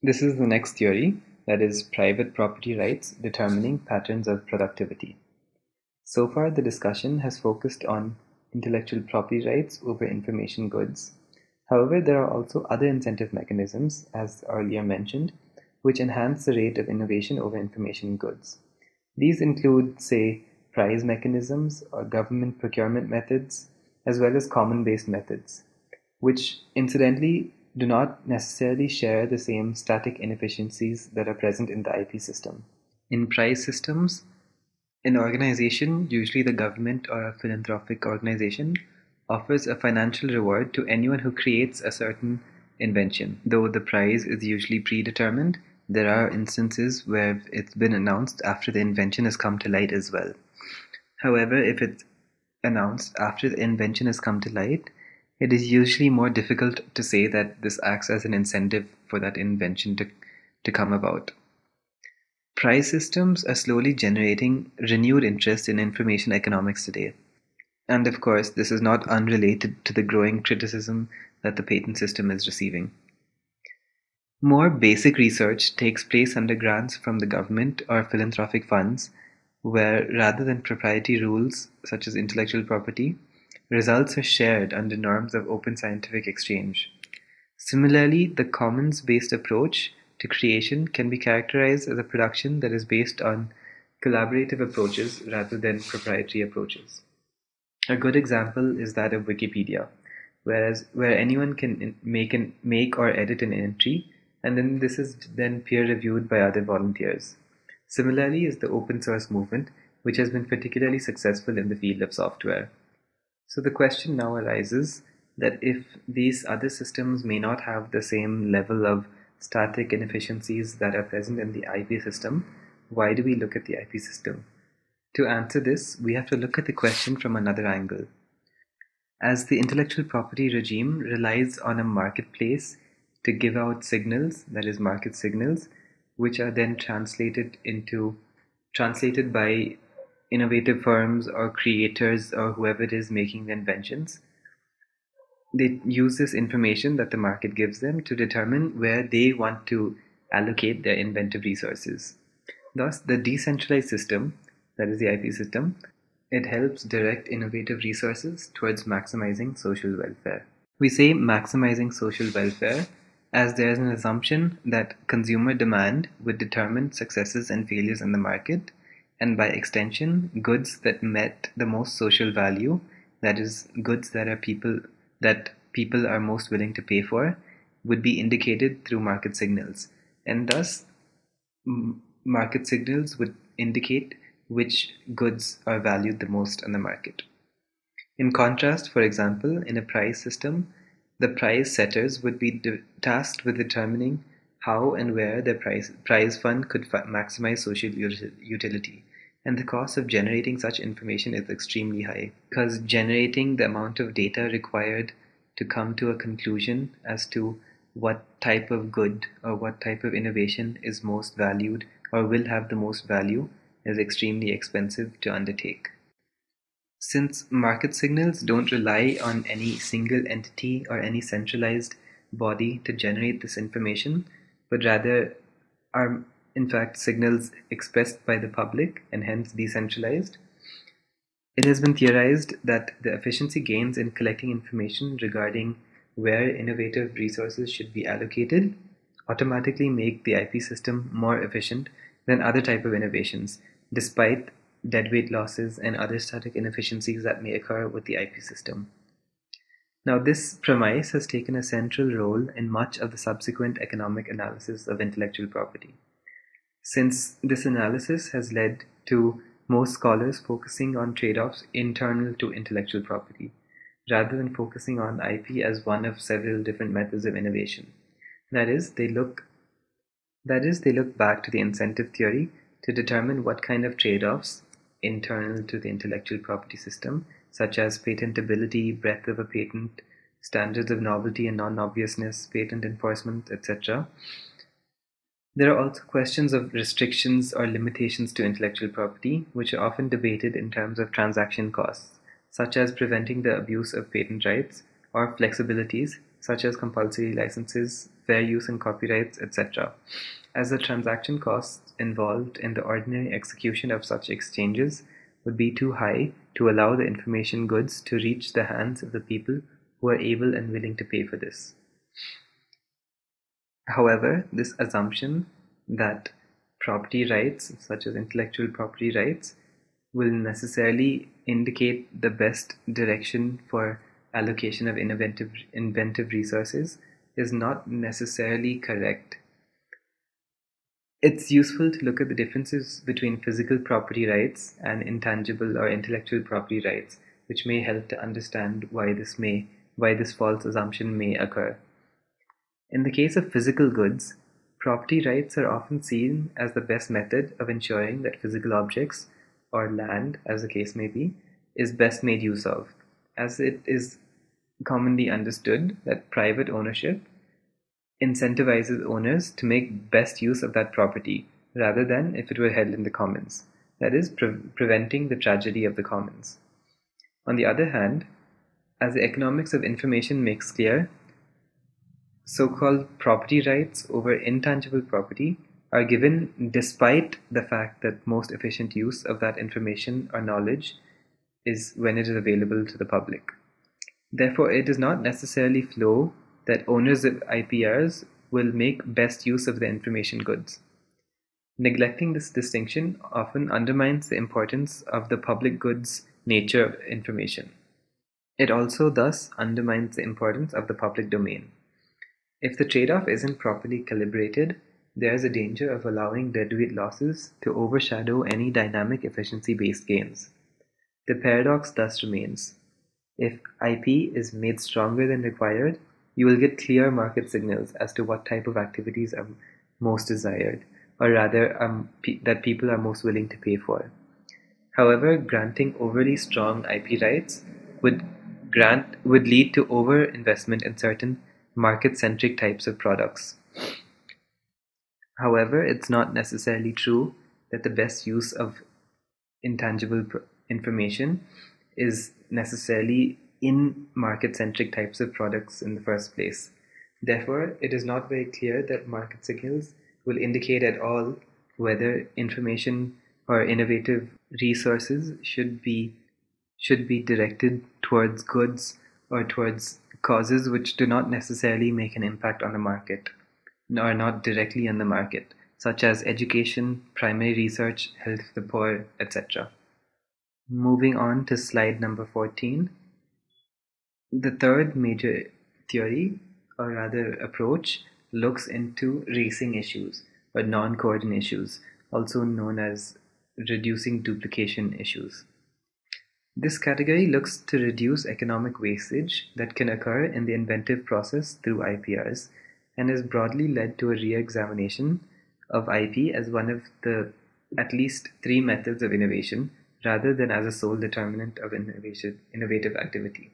This is the next theory, that is, private property rights determining patterns of productivity. So far, the discussion has focused on intellectual property rights over information goods. However, there are also other incentive mechanisms, as earlier mentioned, which enhance the rate of innovation over information goods. These include, say, prize mechanisms or government procurement methods, as well as common-based methods, which incidentally do not necessarily share the same static inefficiencies that are present in the IP system. In prize systems, an organization, usually the government or a philanthropic organization, offers a financial reward to anyone who creates a certain invention. Though the prize is usually predetermined, there are instances where it's been announced after the invention has come to light as well. However, if it's announced after the invention has come to light, it is usually more difficult to say that this acts as an incentive for that invention to come about. Prize systems are slowly generating renewed interest in information economics today. And of course, this is not unrelated to the growing criticism that the patent system is receiving. More basic research takes place under grants from the government or philanthropic funds, where rather than proprietary rules such as intellectual property, results are shared under norms of open scientific exchange. Similarly, the commons-based approach to creation can be characterized as a production that is based on collaborative approaches rather than proprietary approaches. A good example is that of Wikipedia, where anyone can make or edit an entry, and then this is then peer-reviewed by other volunteers. Similarly is the open source movement, which has been particularly successful in the field of software. So the question now arises that if these other systems may not have the same level of static inefficiencies that are present in the IP system, why do we look at the IP system? To answer this, we have to look at the question from another angle. As the intellectual property regime relies on a marketplace to give out signals, that is market signals, which are then translated by innovative firms or creators or whoever it is making the inventions. They use this information that the market gives them to determine where they want to allocate their inventive resources. Thus, the decentralized system, that is the IP system, it helps direct innovative resources towards maximizing social welfare. We say maximizing social welfare as there is an assumption that consumer demand would determine successes and failures in the market, and by extension, goods that met the most social value, that is, goods that people are most willing to pay for, would be indicated through market signals. And thus, market signals would indicate which goods are valued the most on the market. In contrast, for example, in a prize system, the prize setters would be tasked with determining how and where their prize fund could maximize social utility. And the cost of generating such information is extremely high, because generating the amount of data required to come to a conclusion as to what type of good or what type of innovation is most valued or will have the most value is extremely expensive to undertake. Since market signals don't rely on any single entity or any centralized body to generate this information, but rather are in fact signals expressed by the public and hence decentralized, it has been theorized that the efficiency gains in collecting information regarding where innovative resources should be allocated automatically make the IP system more efficient than other type of innovations, despite deadweight losses and other static inefficiencies that may occur with the IP system. Now, this premise has taken a central role in much of the subsequent economic analysis of intellectual property, since this analysis has led to most scholars focusing on trade-offs internal to intellectual property, rather than focusing on IP as one of several different methods of innovation. That is, they look back to the incentive theory to determine what kind of trade-offs internal to the intellectual property system, such as patentability, breadth of a patent, standards of novelty and non-obviousness, patent enforcement, etc. There are also questions of restrictions or limitations to intellectual property, which are often debated in terms of transaction costs, such as preventing the abuse of patent rights, or flexibilities, such as compulsory licenses, fair use and copyrights, etc., as the transaction costs involved in the ordinary execution of such exchanges would be too high to allow the information goods to reach the hands of the people who are able and willing to pay for this. However, this assumption that property rights, such as intellectual property rights, will necessarily indicate the best direction for allocation of inventive resources is not necessarily correct. It's useful to look at the differences between physical property rights and intangible or intellectual property rights, which may help to understand why this false assumption may occur. In the case of physical goods, property rights are often seen as the best method of ensuring that physical objects, or land as the case may be, is best made use of, as it is commonly understood that private ownership incentivizes owners to make best use of that property rather than if it were held in the commons, that is, preventing the tragedy of the commons. On the other hand, as the economics of information makes clear, so-called property rights over intangible property are given despite the fact that most efficient use of that information or knowledge is when it is available to the public. Therefore, it does not necessarily flow that owners of IPRs will make best use of the information goods. Neglecting this distinction often undermines the importance of the public goods nature of information. It also thus undermines the importance of the public domain. If the trade-off isn't properly calibrated, there is a danger of allowing deadweight losses to overshadow any dynamic efficiency-based gains. The paradox thus remains. If IP is made stronger than required, you will get clear market signals as to what type of activities are most desired, or rather that people are most willing to pay for. However, granting overly strong IP rights would lead to over-investment in certain market-centric types of products. However, it's not necessarily true that the best use of intangible information is necessarily in market-centric types of products in the first place. Therefore, it is not very clear that market signals will indicate at all whether information or innovative resources should be directed towards goods or towards causes which do not necessarily make an impact on the market, or not directly on the market, such as education, primary research, health of the poor, etc. Moving on to slide number 14. The third major theory, or rather approach, looks into racing issues, or non-coordinate issues, also known as reducing duplication issues. This category looks to reduce economic wastage that can occur in the inventive process through IPRs, and has broadly led to a re-examination of IP as one of the at least three methods of innovation, rather than as a sole determinant of innovative activity.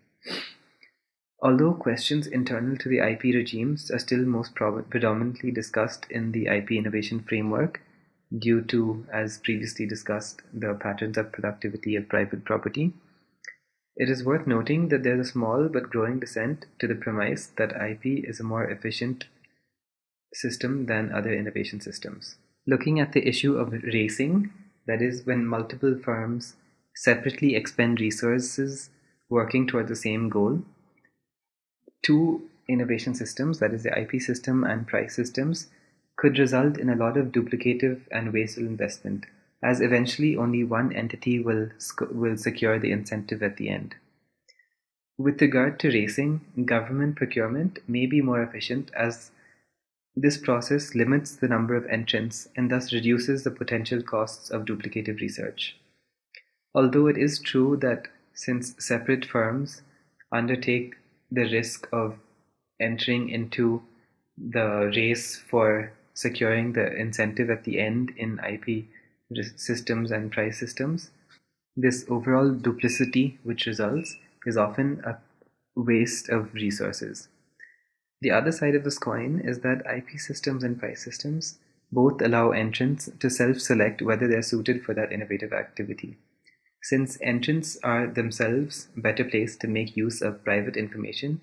Although questions internal to the IP regimes are still most predominantly discussed in the IP innovation framework, due to, as previously discussed, the patterns of productivity of private property, it is worth noting that there is a small but growing dissent to the premise that IP is a more efficient system than other innovation systems. Looking at the issue of racing, that is, when multiple firms separately expend resources working towards the same goal, two innovation systems, that is the IP system and price systems, could result in a lot of duplicative and wasteful investment, as eventually only one entity will secure the incentive at the end. With regard to racing, government procurement may be more efficient, as this process limits the number of entrants and thus reduces the potential costs of duplicative research. Although it is true that since separate firms undertake the risk of entering into the race for securing the incentive at the end in IP systems and price systems, this overall duplicity which results is often a waste of resources. The other side of this coin is that IP systems and price systems both allow entrants to self-select whether they are suited for that innovative activity. Since entrants are themselves better placed to make use of private information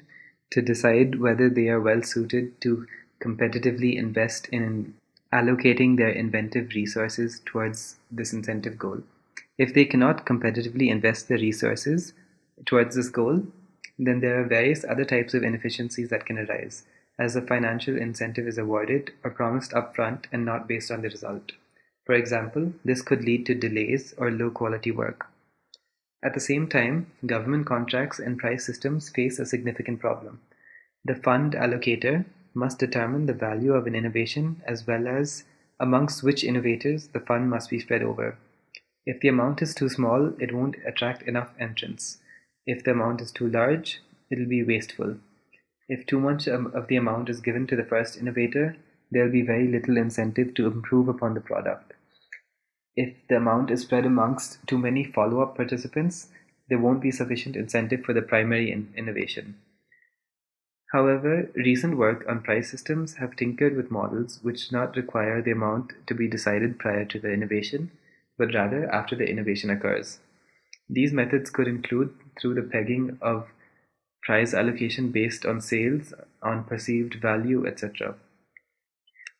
to decide whether they are well suited to competitively invest in allocating their inventive resources towards this incentive goal. If they cannot competitively invest their resources towards this goal, then there are various other types of inefficiencies that can arise, as the financial incentive is awarded or promised upfront and not based on the result. For example, this could lead to delays or low quality work. At the same time, government contracts and price systems face a significant problem. The fund allocator must determine the value of an innovation as well as amongst which innovators the fund must be spread over. If the amount is too small, it won't attract enough entrants. If the amount is too large, it'll be wasteful. If too much of the amount is given to the first innovator, there'll be very little incentive to improve upon the product. If the amount is spread amongst too many follow-up participants, there won't be sufficient incentive for the primary innovation. However, recent work on price systems have tinkered with models which do not require the amount to be decided prior to the innovation, but rather after the innovation occurs. These methods could include through the pegging of prize allocation based on sales, on perceived value, etc.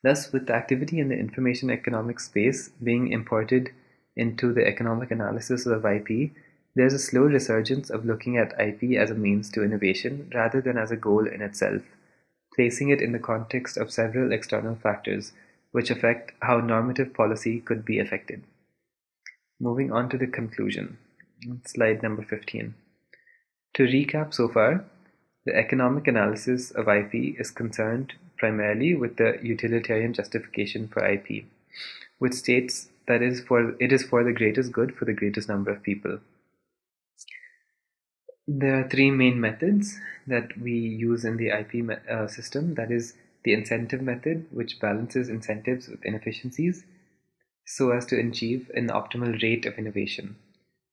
Thus, with the activity in the information economics space being imported into the economic analysis of IP, there's a slow resurgence of looking at IP as a means to innovation rather than as a goal in itself, placing it in the context of several external factors which affect how normative policy could be affected. Moving on to the conclusion. Slide number 15. To recap so far, the economic analysis of IP is concerned primarily with the utilitarian justification for IP, which states that it is for the greatest good for the greatest number of people. There are three main methods that we use in the IP system. That is the incentive method, which balances incentives with inefficiencies so as to achieve an optimal rate of innovation.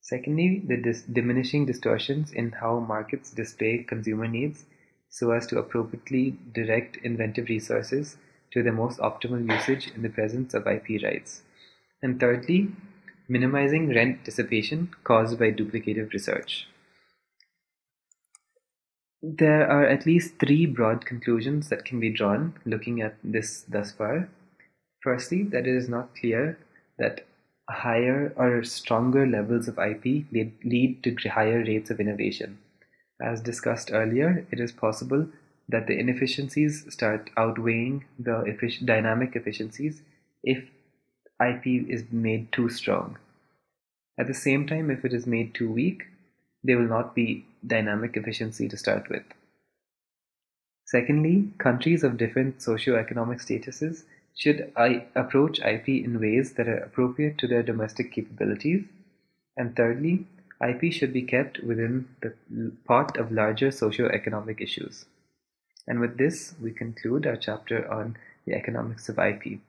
Secondly, the diminishing distortions in how markets display consumer needs so as to appropriately direct inventive resources to the most optimal usage in the presence of IP rights. And thirdly, minimizing rent dissipation caused by duplicative research. There are at least three broad conclusions that can be drawn looking at this thus far. Firstly, that it is not clear that higher or stronger levels of IP lead to higher rates of innovation. As discussed earlier, it is possible that the inefficiencies start outweighing the dynamic efficiencies if IP is made too strong. At the same time, if it is made too weak, there will not be dynamic efficiency to start with. Secondly, countries of different socio-economic statuses should approach IP in ways that are appropriate to their domestic capabilities. And thirdly, IP should be kept within the pot of larger socio-economic issues. And with this, we conclude our chapter on the economics of IP.